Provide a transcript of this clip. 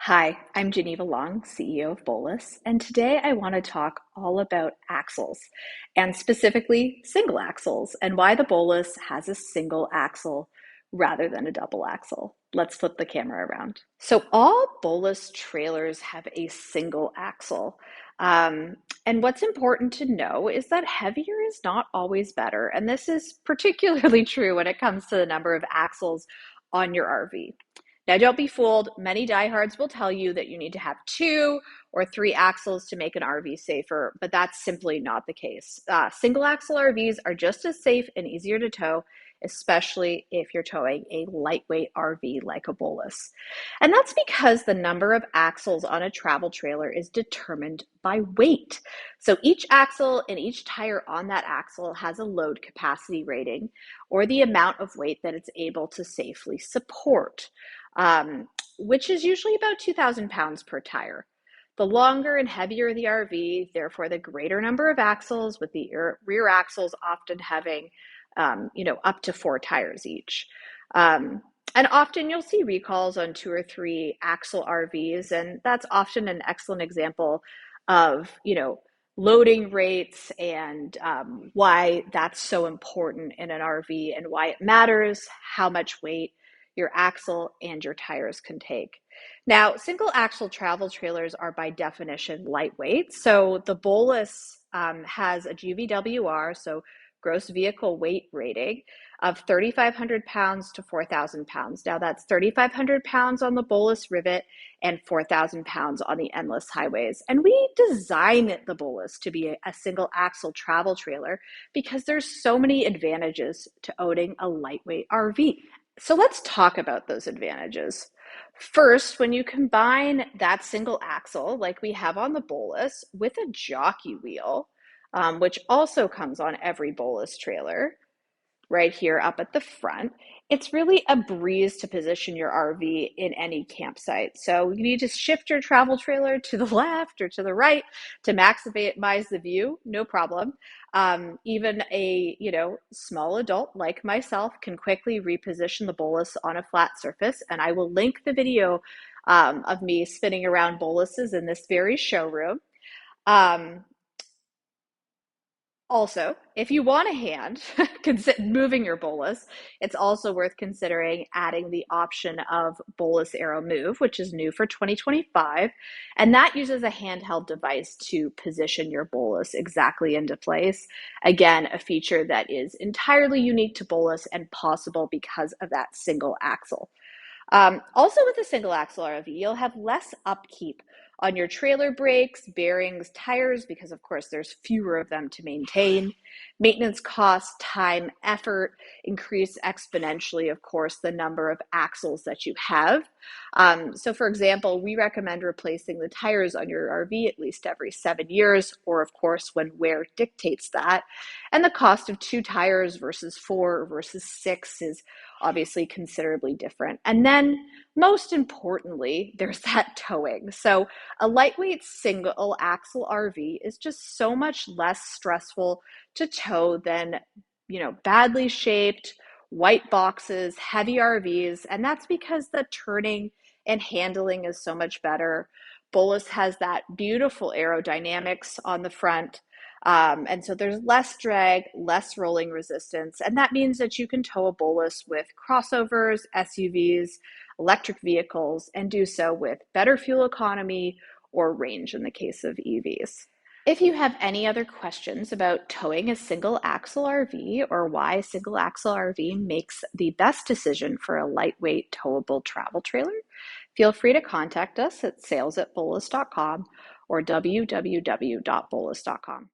Hi, I'm Geneva Long, CEO of Bowlus, and today I want to talk all about axles, and specifically single axles, and why the Bowlus has a single axle rather than a double axle. Let's flip the camera around. So all Bowlus trailers have a single axle. Um, and what's important to know is that heavier is not always better, and this is particularly true when it comes to the number of axles on your RV. Now, don't be fooled. Many diehards will tell you that you need to have two or three axles to make an RV safer, but that's simply not the case. Single axle RVs are just as safe and easier to tow, especially if you're towing a lightweight RV like a Bowlus. And that's because the number of axles on a travel trailer is determined by weight. So each axle and each tire on that axle has a load capacity rating, or the amount of weight that it's able to safely support, which is usually about 2,000 pounds per tire. The longer and heavier the RV, therefore the greater number of axles, with the rear axles often having, up to four tires each. Um, and often you'll see recalls on two or three axle RVs, and that's often an excellent example of, loading rates and why that's so important in an RV and why it matters how much weight your axle and your tires can take. Now, single axle travel trailers are by definition lightweight. So the Bowlus has a GVWR, so gross vehicle weight rating, of 3,500 pounds to 4,000 pounds. Now that's 3,500 pounds on the Bowlus rivet and 4,000 pounds on the endless highways. And we designed the Bowlus to be a single axle travel trailer because there's so many advantages to owning a lightweight RV. So let's talk about those advantages. First, when you combine that single axle, like we have on the Bowlus, with a jockey wheel, which also comes on every Bowlus trailer, right here up at the front, it's really a breeze to position your RV in any campsite. So you need to shift your travel trailer to the left or to the right to maximize the view, no problem. Even a small adult like myself can quickly reposition the Bowlus on a flat surface, and I will link the video of me spinning around Bowluses in this very showroom. Um, Also, if you want a hand moving your Bowlus, it's also worth considering adding the option of Bowlus Aero Move, which is new for 2025. And that uses a handheld device to position your Bowlus exactly into place. Again, a feature that is entirely unique to Bowlus and possible because of that single axle. Also, with a single axle RV, you'll have less upkeep on your trailer brakes, bearings, tires, because of course there's fewer of them to maintain. Maintenance costs, time, effort increase exponentially, of course, the number of axles that you have. So for example, we recommend replacing the tires on your RV at least every 7 years, or of course when wear dictates that. And the cost of two tires versus four versus six is obviously considerably different. And then most importantly, there's that towing. So a lightweight single axle RV is just so much less stressful to tow than, badly shaped white boxes, heavy RVs. And that's because the turning and handling is so much better. Bowlus has that beautiful aerodynamics on the front. And so there's less drag, less rolling resistance, and that means that you can tow a Bowlus with crossovers, SUVs, electric vehicles, and do so with better fuel economy or range in the case of EVs. If you have any other questions about towing a single axle RV or why a single axle RV makes the best decision for a lightweight towable travel trailer, feel free to contact us at sales@bowlus.com or www.bowlus.com.